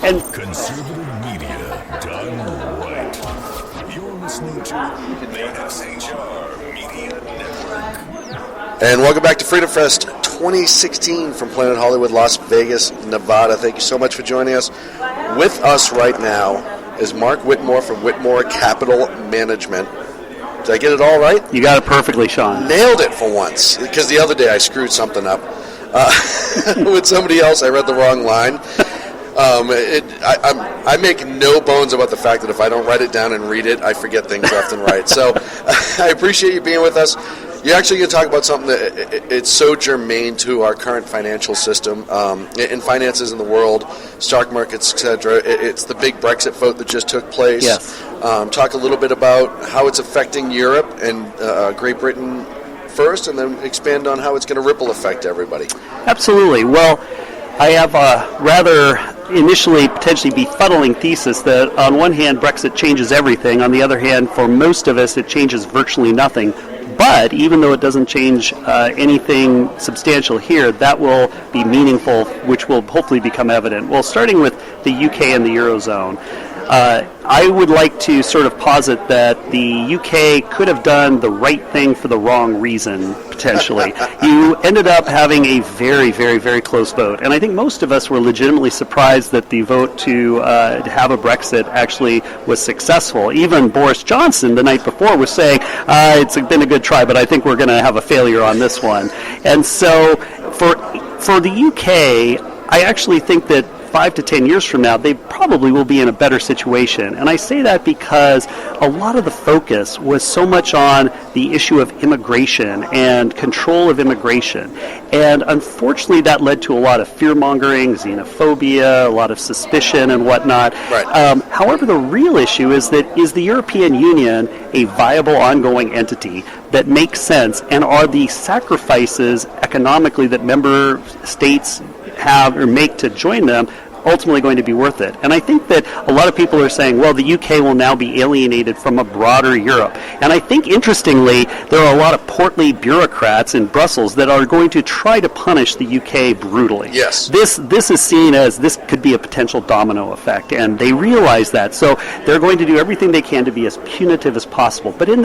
And conservative media done right. You're listening to the SHR Media Network. And welcome back to Freedom Fest 2016 from Planet Hollywood, Las Vegas, Nevada. Thank you so much for joining us. With us right now is Mark Whitmore from Whitmore Capital Management. Did I get it all right? You got it perfectly, Shaun. Nailed it for once, because the other day I screwed something up. With somebody else, I read the wrong line. I make no bones about the fact that if I don't write it down and read it, I forget things left and right. So I appreciate you being with us. You're actually going to talk about something that it's so germane to our current financial system, in finances in the world, stock markets, etc. It's the big Brexit vote that just took place. Yes. Talk a little bit about how it's affecting Europe and Great Britain first, and then expand on how it's going to ripple affect everybody. Absolutely. Well, I have a rather initially potentially befuddling thesis that on one hand Brexit changes everything, on the other hand for most of us it changes virtually nothing. But even though it doesn't change anything substantial here, that will be meaningful, which will hopefully become evident. Well, starting with the UK and the Eurozone, I would like to sort of posit that the UK could have done the right thing for the wrong reason, potentially. You ended up having a very, very, very close vote. And I think most of us were legitimately surprised that the vote to have a Brexit actually was successful. Even Boris Johnson the night before was saying, it's been a good try, but I think we're going to have a failure on this one. And so for the UK, I actually think that 5 to 10 years from now, they probably will be in a better situation. And I say that because a lot of the focus was so much on the issue of immigration and control of immigration. And unfortunately, that led to a lot of fear-mongering, xenophobia, a lot of suspicion and whatnot. Right. However, the real issue is the European Union a viable ongoing entity that makes sense, and are the sacrifices economically that member states have or make to join them ultimately going to be worth it? And I think that a lot of people are saying, well, the UK will now be alienated from a broader Europe. And I think, interestingly, there are a lot of portly bureaucrats in Brussels that are going to try to punish the UK brutally. Yes. This is seen as this could be a potential domino effect, and they realize that. So they're going to do everything they can to be as punitive as possible. But in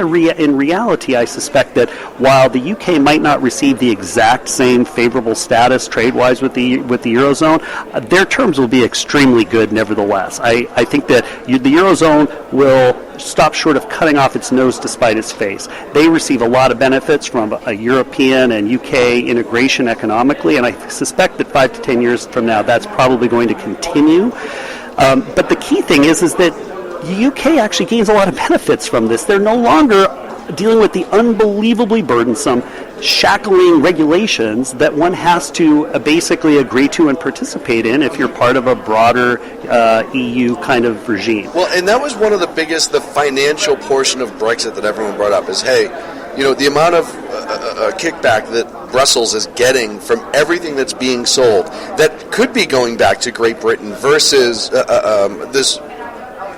reality, I suspect that while the UK might not receive the exact same favorable status trade-wise with the Eurozone, their terms will be extremely good nevertheless. I think that the Eurozone will stop short of cutting off its nose to spite its face. They receive a lot of benefits from a European and UK integration economically, and I suspect that 5 to 10 years from now that's probably going to continue. But the key thing is that the UK actually gains a lot of benefits from this. They're no longer dealing with the unbelievably burdensome, shackling regulations that one has to basically agree to and participate in if you're part of a broader EU kind of regime. Well, and that was one of the financial portion of Brexit that everyone brought up is, hey, the amount of kickback that Brussels is getting from everything that's being sold that could be going back to Great Britain versus this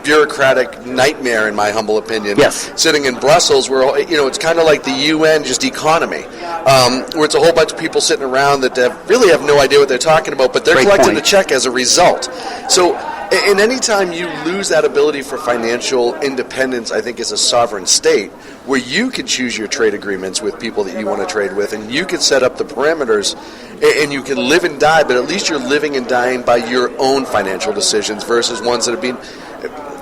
bureaucratic nightmare, in my humble opinion. Yes. Sitting in Brussels, where it's kind of like the UN, just economy, where it's a whole bunch of people sitting around that really have no idea what they're talking about, but they're Great collecting point. the check as a result. So, and any time you lose that ability for financial independence, I think, as a sovereign state, where you can choose your trade agreements with people that you want to trade with, and you can set up the parameters, and you can live and die, but at least you're living and dying by your own financial decisions versus ones that have been.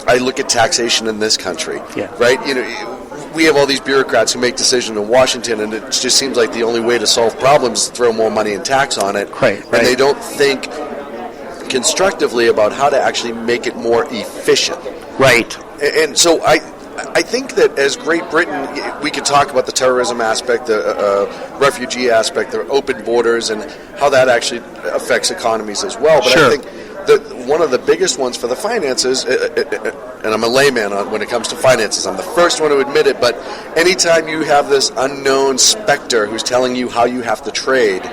I look at taxation in this country, right? We have all these bureaucrats who make decisions in Washington, and it just seems like the only way to solve problems is to throw more money and tax on it. Right. And they don't think constructively about how to actually make it more efficient. Right. And so I think that as Great Britain, we could talk about the terrorism aspect, the refugee aspect, the open borders, and how that actually affects economies as well. But sure. I think one of the biggest ones for the finances, and I'm a layman when it comes to finances, I'm the first one to admit it, but anytime you have this unknown specter who's telling you how you have to trade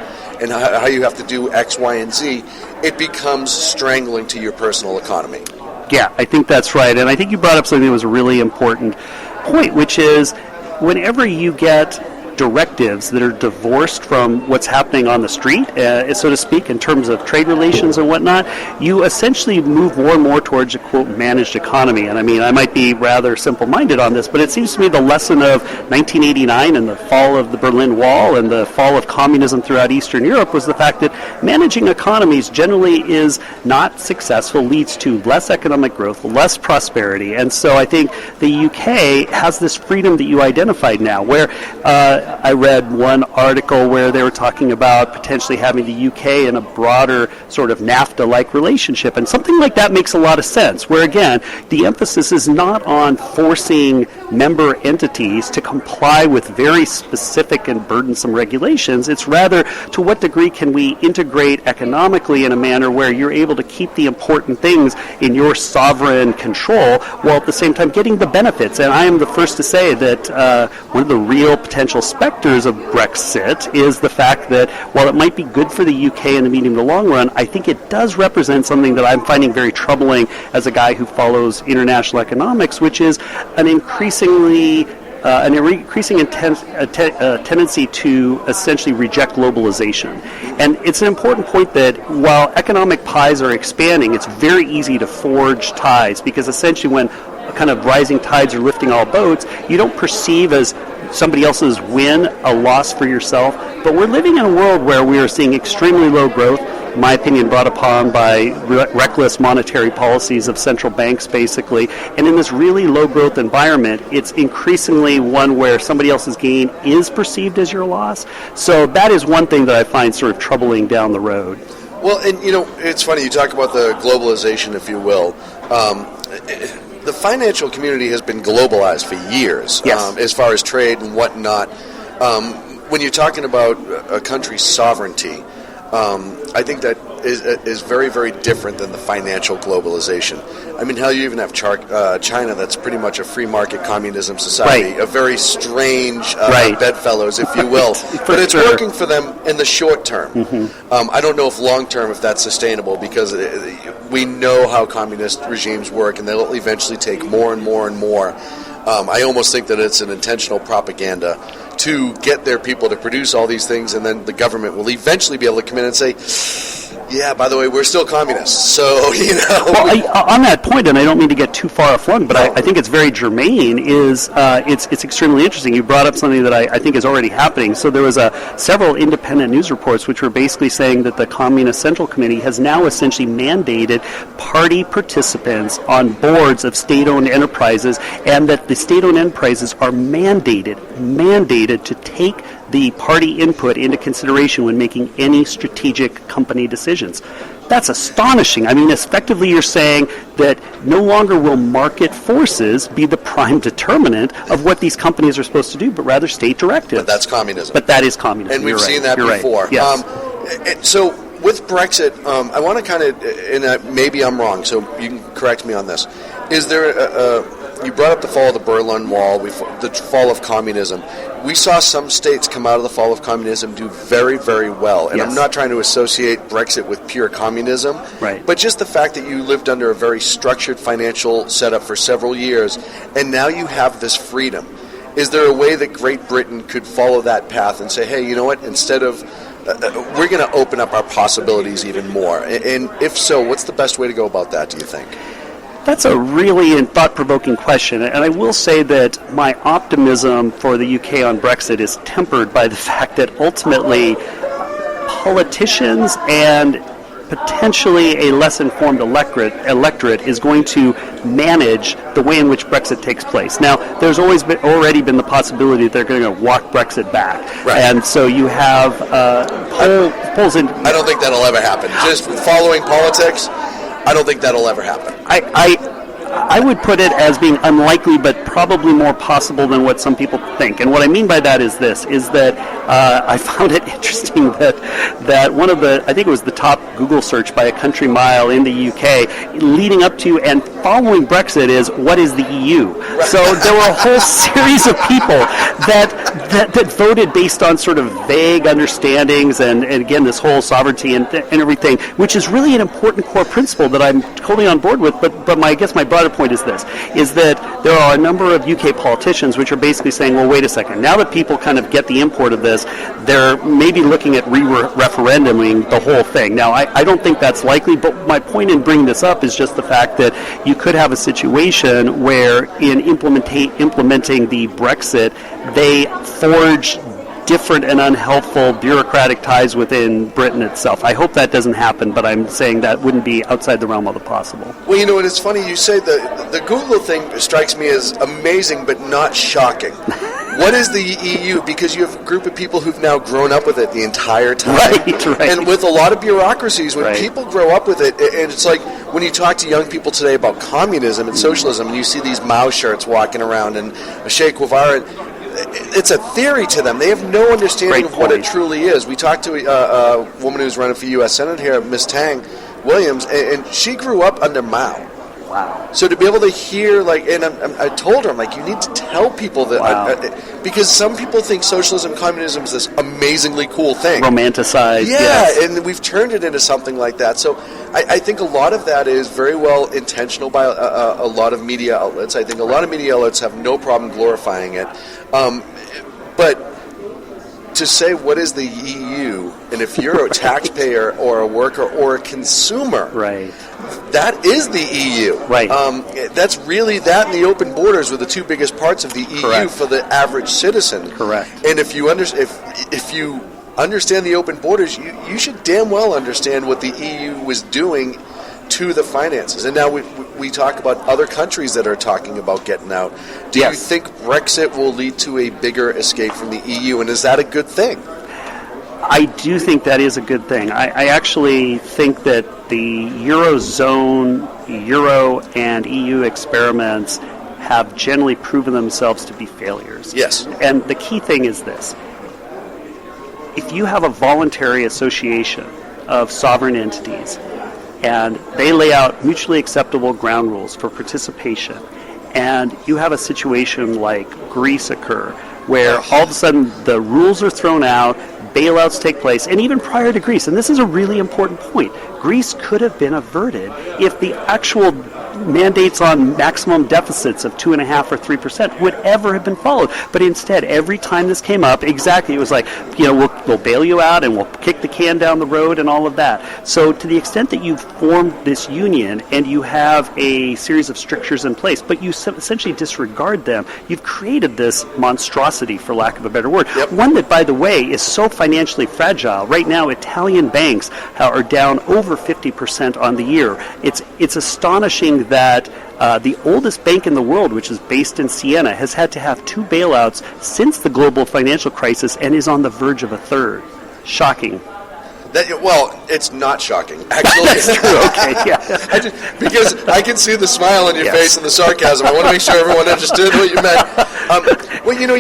and how you have to do X, Y, and Z, it becomes strangling to your personal economy. Yeah, I think that's right. And I think you brought up something that was a really important point, which is whenever you get directives that are divorced from what's happening on the street, so to speak, in terms of trade relations and whatnot, you essentially move more and more towards a, quote, managed economy. And I mean, I might be rather simple-minded on this, but it seems to me the lesson of 1989 and the fall of the Berlin Wall and the fall of communism throughout Eastern Europe was the fact that managing economies generally is not successful, leads to less economic growth, less prosperity. And so I think the UK has this freedom that you identified now, where I read one article where they were talking about potentially having the UK in a broader sort of NAFTA-like relationship, and something like that makes a lot of sense, where again, the emphasis is not on forcing member entities to comply with very specific and burdensome regulations. It's rather, to what degree can we integrate economically in a manner where you're able to keep the important things in your sovereign control while at the same time getting the benefits. And I am the first to say that one of the real potential specters of Brexit is the fact that while it might be good for the UK in the medium to long run, I think it does represent something that I'm finding very troubling as a guy who follows international economics, which is an increasing tendency to essentially reject globalization. And it's an important point that while economic pies are expanding, it's very easy to forge ties, because essentially when kind of rising tides are lifting all boats, you don't perceive as somebody else's win a loss for yourself. But we're living in a world where we are seeing extremely low growth, in my opinion, brought upon by reckless monetary policies of central banks, basically. And in this really low-growth environment, it's increasingly one where somebody else's gain is perceived as your loss. So that is one thing that I find sort of troubling down the road. Well, and, it's funny, you talk about the globalization, if you will. The financial community has been globalized for years, yes. As far as trade and whatnot. When you're talking about a country's sovereignty, I think that is very, very different than the financial globalization. I mean, hell, you even have China that's pretty much a free market communism society, right. A very strange right. bedfellows, if you will. But it's sure. working for them in the short term. Mm-hmm. I don't know if long term if that's sustainable, because we know how communist regimes work, and they'll eventually take more and more and more. I almost think that it's an intentional propaganda to get their people to produce all these things, and then the government will eventually be able to come in and say, yeah, by the way, we're still communists, so, Well, on that point, and I don't mean to get too far aflung, but I think it's very germane, is it's extremely interesting. You brought up something that I think is already happening. So there was several independent news reports which were basically saying that the Communist Central Committee has now essentially mandated party participants on boards of state-owned enterprises, and that the state-owned enterprises are mandated to take the party input into consideration when making any strategic company decisions. That's astonishing. I mean, effectively you're saying that no longer will market forces be the prime determinant of what these companies are supposed to do, but rather state directives. But that's communism. But that is communism. And we've You're seen right. that You're before. Right. Yes. So with Brexit, I want to kind of, and maybe I'm wrong, so you can correct me on this. Is there you brought up the fall of the Berlin Wall, the fall of communism. We saw some states come out of the fall of communism do very, very well. And yes. I'm not trying to associate Brexit with pure communism, right. But just the fact that you lived under a very structured financial setup for several years, and now you have this freedom. Is there a way that Great Britain could follow that path and say, hey, you know what, instead of we're going to open up our possibilities even more? And if so, what's the best way to go about that, do you think? That's a really thought-provoking question, and I will say that my optimism for the UK on Brexit is tempered by the fact that ultimately politicians and potentially a less informed electorate is going to manage the way in which Brexit takes place. Now, there's already been the possibility that they're going to walk Brexit back, right. And so you have polls in. I don't think that'll ever happen. Just following politics, I don't think that'll ever happen. I would put it as being unlikely, but probably more possible than what some people think. And what I mean by that is this, is that I found it interesting that one of the, I think it was the top Google search by a country mile in the UK, leading up to and following Brexit is, what is the EU? Right. So there were a whole series of people that voted based on sort of vague understandings, and again, this whole sovereignty and everything, which is really an important core principle that I'm totally on board with, but I guess my broader other point is this, is that there are a number of UK politicians which are basically saying, well, wait a second, now that people kind of get the import of this, they're maybe looking at referenduming the whole thing. Now, I don't think that's likely, but my point in bringing this up is just the fact that you could have a situation where in implementing the Brexit, they forge different and unhelpful bureaucratic ties within Britain itself. I hope that doesn't happen, but I'm saying that wouldn't be outside the realm of the possible. Well, you know, and it's funny you say the Google thing strikes me as amazing but not shocking. What is the EU? Because you have a group of people who've now grown up with it the entire time. Right. And with a lot of bureaucracies, when right. people grow up with it, and it's like when you talk to young people today about communism and socialism, and you see these Mao shirts walking around and Che Guevara, it's a theory to them. They have no understanding of what it truly is. We talked to a woman who's running for U.S. Senate here, Miss Tang Williams, and she grew up under Mao. Wow. So to be able to hear, and I told her, I'm like, you need to tell people that, wow. Because some people think socialism, communism is this amazingly cool thing. Romanticized. Yeah, yes. And we've turned it into something like that. So I think a lot of that is very well intentional by a lot of media outlets. I think a lot of media outlets have no problem glorifying it. But to say what is the EU, and if you're a taxpayer or a worker or a consumer, right. that is the EU. Right. That's really that and the open borders were the two biggest parts of the EU Correct. for the average citizen. Correct. And if you understand the open borders, you should damn well understand what the EU was doing to the finances. And now we talk about other countries that are talking about getting out. Do yes. you think Brexit will lead to a bigger escape from the EU, and is that a good thing? I do think that is a good thing. I actually think that the Eurozone, Euro, and EU experiments have generally proven themselves to be failures. Yes. And the key thing is this. If you have a voluntary association of sovereign entities, and they lay out mutually acceptable ground rules for participation, and you have a situation like Greece occur, where all of a sudden the rules are thrown out, bailouts take place, and even prior to Greece, and this is a really important point, Greece could have been averted if the actual mandates on maximum deficits of 2.5% or 3% would ever have been followed. But instead, every time this came up, exactly, it was like, we'll bail you out and we'll kick the can down the road and all of that. So to the extent that you've formed this union and you have a series of strictures in place, but you essentially disregard them, you've created this monstrosity, for lack of a better word. Yep. One that, by the way, is so financially fragile. Right now, Italian banks are down over 50% on the year. It's astonishing that the oldest bank in the world, which is based in Siena, has had to have 2 bailouts since the global financial crisis and is on the verge of a third. Shocking. It's not shocking, actually. That's true, okay, yeah. Because I can see the smile on your yes. face and the sarcasm. I want to make sure everyone understood what you meant.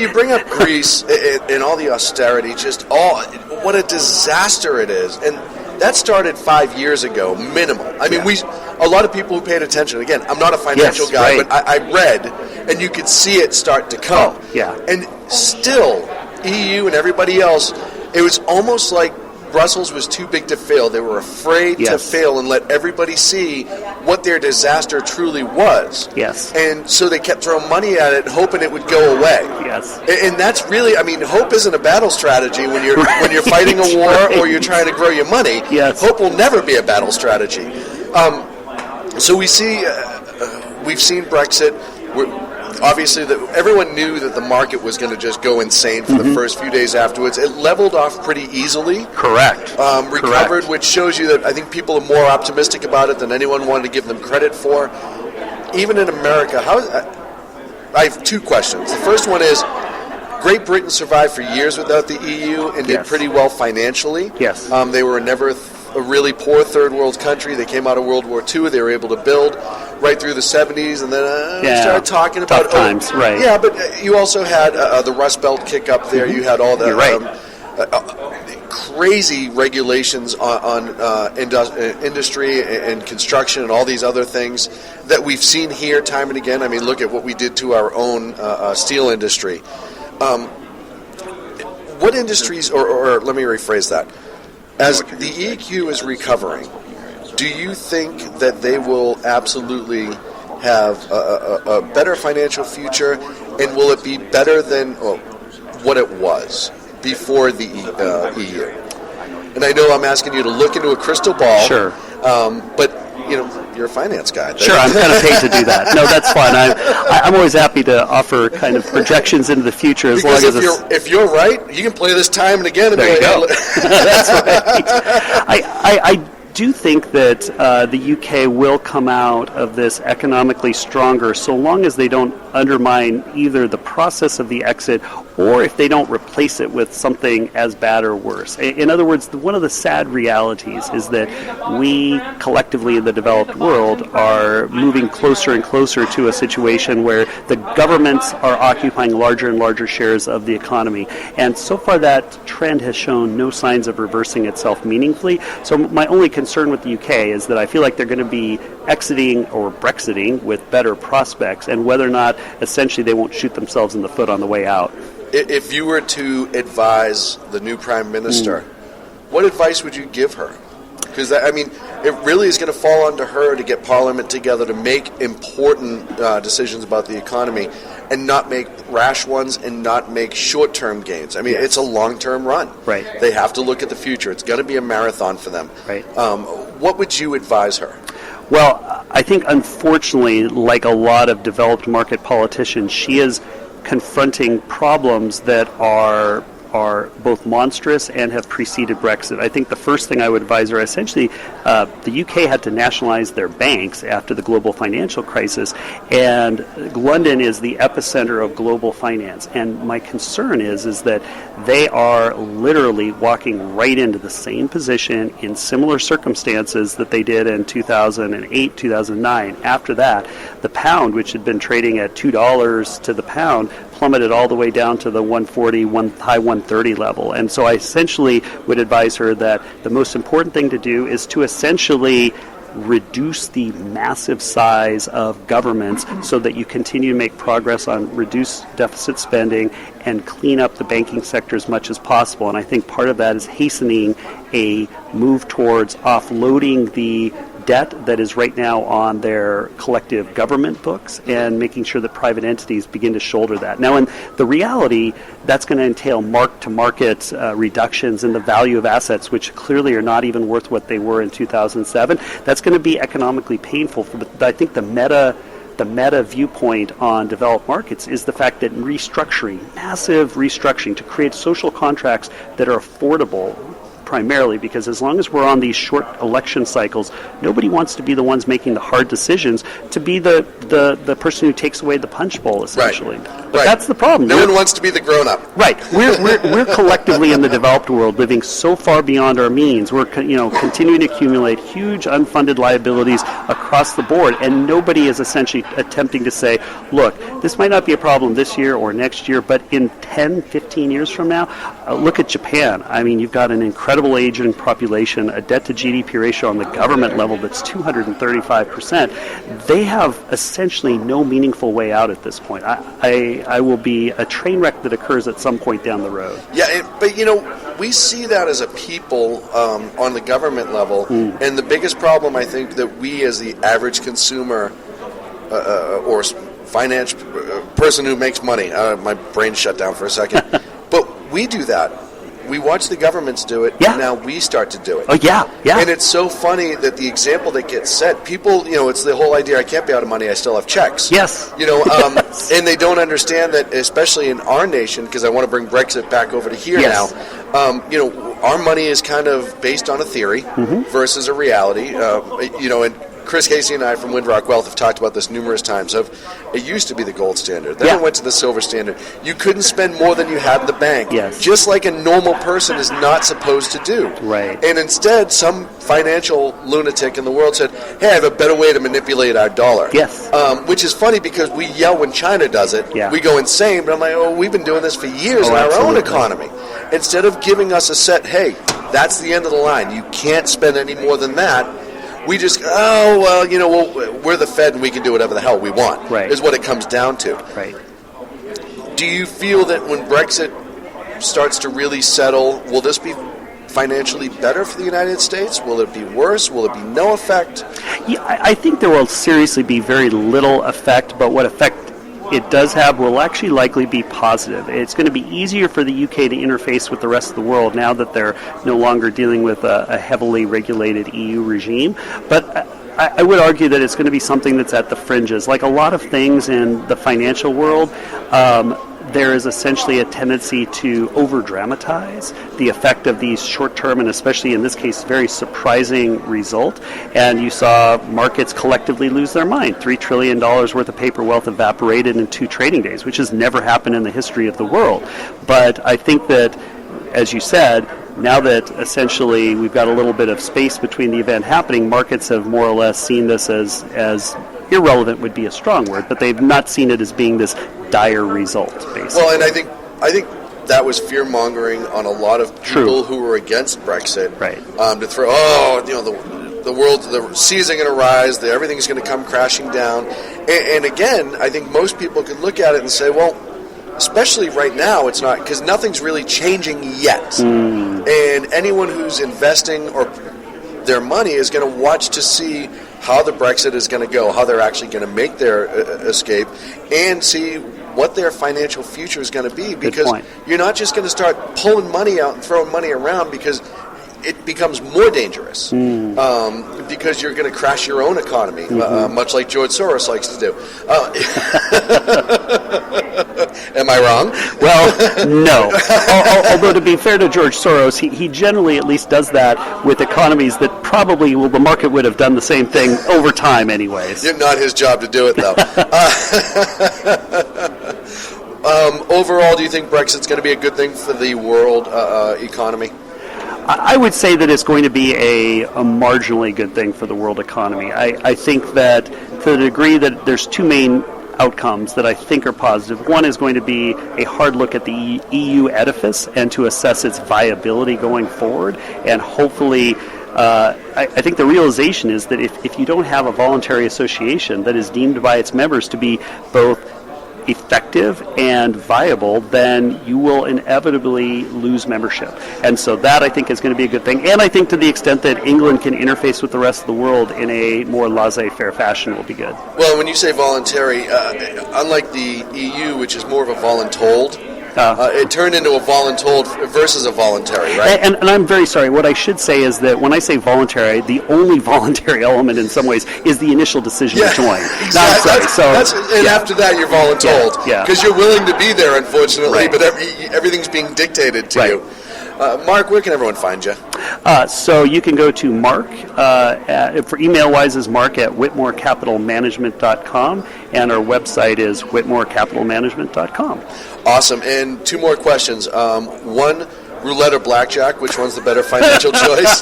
You bring up Greece and all the austerity, what a disaster it is. And that started 5 years ago, minimum. I mean, a lot of people who paid attention. Again, I'm not a financial guy, right. but I read, and you could see it start to come. Oh, yeah. And still, EU and everybody else, it was almost like Brussels was too big to fail. They were afraid to fail and let everybody see what their disaster truly was. Yes. And so they kept throwing money at it, hoping it would go away. Yes. And that's really, hope isn't a battle strategy when you're when you're fighting a war or you're trying to grow your money. Yes. Hope will never be a battle strategy. So we've seen Brexit. Obviously, everyone knew that the market was going to just go insane for the first few days afterwards. It leveled off pretty easily. Correct. Recovered, Correct. which shows you that I think people are more optimistic about it than anyone wanted to give them credit for. Even in America, I have 2 questions. The first one is, Great Britain survived for years without the EU and did pretty well financially. Yes. They were never a really poor third world country. They came out of World War II. They were able to build right through the 70s, and then we started talking about tough times, right? Yeah, but you also had the Rust Belt kick up there. You had all the crazy regulations on industry and construction and all these other things that we've seen here time and again. I mean, look at what we did to our own steel industry. What industries, or let me rephrase that, as the EQ is recovering, do you think that they will absolutely have a better financial future, and will it be better than what it was before the EU? And I know I'm asking you to look into a crystal ball. Sure. But, you're a finance guy. Sure, I'm kind of paid to do that. No, that's fine. I'm always happy to offer kind of projections into the future as because long as if you're right, you can play this time and again. And there you go. That's right. I do think that the UK will come out of this economically stronger so long as they don't undermine either the process of the exit or if they don't replace it with something as bad or worse. In other words, one of the sad realities is that we collectively in the developed world are moving closer and closer to a situation where the governments are occupying larger and larger shares of the economy. And so far that trend has shown no signs of reversing itself meaningfully. So my only concern with the UK is that I feel like they're going to be exiting or Brexiting with better prospects, and whether or not essentially they won't shoot themselves in the foot on the way out. If you were to advise the new Prime Minister, what advice would you give her? Because, it really is going to fall onto her to get Parliament together to make important decisions about the economy and not make rash ones and not make short-term gains. Yes. It's a long-term run. Right. They have to look at the future. It's going to be a marathon for them. Right. What would you advise her? Well, I think unfortunately, like a lot of developed market politicians, she is confronting problems that are both monstrous and have preceded Brexit. I think the first thing I would advise her, essentially, the UK had to nationalize their banks after the global financial crisis, and London is the epicenter of global finance. And my concern is that they are literally walking right into the same position in similar circumstances that they did in 2008, 2009. After that, the pound, which had been trading at $2 to the pound, plummeted all the way down to the 140, high 130 level. And so I essentially would advise her that the most important thing to do is to essentially reduce the massive size of governments so that you continue to make progress on reduced deficit spending and clean up the banking sector as much as possible. And I think part of that is hastening a move towards offloading the debt that is right now on their collective government books and making sure that private entities begin to shoulder that. Now, in the reality, that's going to entail mark-to-market reductions in the value of assets, which clearly are not even worth what they were in 2007. That's going to be economically painful. But I think the meta viewpoint on developed markets is the fact that massive restructuring to create social contracts that are affordable, primarily because as long as we're on these short election cycles, nobody wants to be the ones making the hard decisions, to be the person who takes away the punch bowl, essentially. Right. But that's the problem. No one wants to be the grown-up. Right. We're collectively in the developed world living so far beyond our means. We're continuing to accumulate huge unfunded liabilities across the board, and nobody is essentially attempting to say, look, this might not be a problem this year or next year, but in 10, 15 years from now, look at Japan. I mean, you've got an incredible aging population, a debt-to-GDP ratio on the government level that's 235%. They have essentially no meaningful way out at this point. I will be a train wreck that occurs at some point down the road. Yeah, but we see that as a people on the government level, and the biggest problem I think that we as the average consumer or finance person who makes money, my brain shut down for a second, but we do that. We watch the governments do it, and now we start to do it. Oh, yeah. And it's so funny that the example that gets set, people, it's the whole idea, I can't be out of money, I still have checks. Yes. Yes. And they don't understand that, especially in our nation, because I want to bring Brexit back over to here now, our money is kind of based on a theory versus a reality, and Chris Casey and I from Windrock Wealth have talked about this numerous times. It used to be the gold standard. Then it went to the silver standard. You couldn't spend more than you had in the bank. Yes. Just like a normal person is not supposed to do. Right. And instead, some financial lunatic in the world said, hey, I have a better way to manipulate our dollar. Yes. Which is funny because we yell when China does it. Yeah. We go insane. But I'm like, we've been doing this for years in our own economy. Instead of giving us a set, hey, that's the end of the line. You can't spend any more than that. We just, we're the Fed and we can do whatever the hell we want, is what it comes down to. Right. Do you feel that when Brexit starts to really settle, will this be financially better for the United States? Will it be worse? Will it be no effect? Yeah, I think there will seriously be very little effect, but what effect it does have will actually likely be positive. It's going to be easier for the UK to interface with the rest of the world now that they're no longer dealing with a heavily regulated EU regime. But I would argue that it's going to be something that's at the fringes. Like a lot of things in the financial world, there is essentially a tendency to over-dramatize the effect of these short-term and especially in this case very surprising result. And you saw markets collectively lose their mind. $3 trillion worth of paper wealth evaporated in 2 trading days, which has never happened in the history of the world. But I think that, as you said, now that essentially we've got a little bit of space between the event happening, markets have more or less seen this as irrelevant would be a strong word, but they've not seen it as being this dire result, basically. Well, and I think that was fear-mongering on a lot of people who were against Brexit. Right. To throw, the world, the seas are going to rise, everything's going to come crashing down. And again, I think most people could look at it and say, well, especially right now, it's not, because nothing's really changing yet. And anyone who's investing or their money is going to watch to see how the Brexit is going to go, how they're actually going to make their escape, and see what their financial future is going to be. Because you're not just going to start pulling money out and throwing money around, because it becomes more dangerous because you're going to crash your own economy, much like George Soros likes to do. Am I wrong? Well, no. Although to be fair to George Soros, he generally at least does that with economies that probably the market would have done the same thing over time anyways. It's not his job to do it, though. Overall, do you think Brexit's going to be a good thing for the world economy? I would say that it's going to be a marginally good thing for the world economy. I think that to the degree that there's 2 main outcomes that I think are positive. One is going to be a hard look at the EU edifice and to assess its viability going forward. And hopefully, I think the realization is that if you don't have a voluntary association that is deemed by its members to be both effective and viable, then you will inevitably lose membership. And so that, I think, is going to be a good thing. And I think to the extent that England can interface with the rest of the world in a more laissez-faire fashion will be good. Well, when you say voluntary, unlike the EU, which is more of a voluntold, it turned into a voluntold versus a voluntary, right? And I'm very sorry. What I should say is that when I say voluntary, the only voluntary element in some ways is the initial decision to join. Exactly. After that, you're voluntold. Because you're willing to be there, unfortunately, but everything's being dictated to you. Mark, where can everyone find you? So you can go to Mark, for email-wise is Mark at whitmorecapitalmanagement.com, and our website is whitmorecapitalmanagement.com. Awesome. And 2 more questions. One, roulette or blackjack, which one's the better financial choice?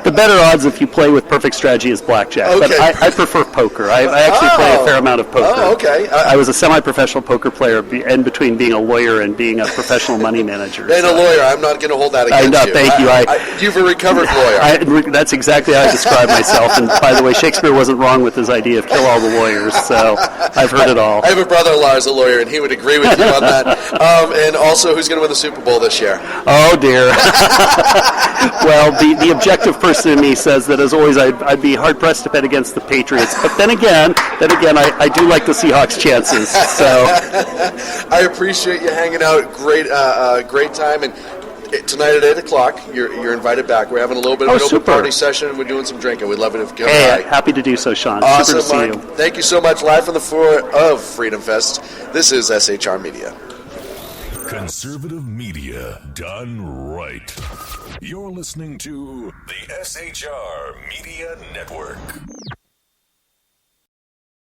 The better odds if you play with perfect strategy is blackjack, but I prefer poker. I actually play a fair amount of poker. Oh, okay. I was a semi-professional poker player in between being a lawyer and being a professional money manager. And a lawyer, I'm not going to hold that against you. Thank you. You've a recovered lawyer. That's exactly how I describe myself. And by the way, Shakespeare wasn't wrong with his idea of kill all the lawyers, so I've heard it all. I have a brother-in-law who's a lawyer, and he would agree with you on that. And also, who's going to win the Super Bowl this year? Oh, dear. Well, the objective person in me says that, as always, I'd be hard-pressed to bet against the Patriots. But then again, I do like the Seahawks' chances. So I appreciate you hanging out. Great time. And tonight at 8 o'clock, you're invited back. We're having a little bit of an open party session, and we're doing some drinking. We'd love it if you come by. Happy to do so, Shaun. Awesome, Super to see you. Thank you so much. Live from the floor of Freedom Fest, this is SHR Media. Conservative media done right. You're listening to the SHR Media Network.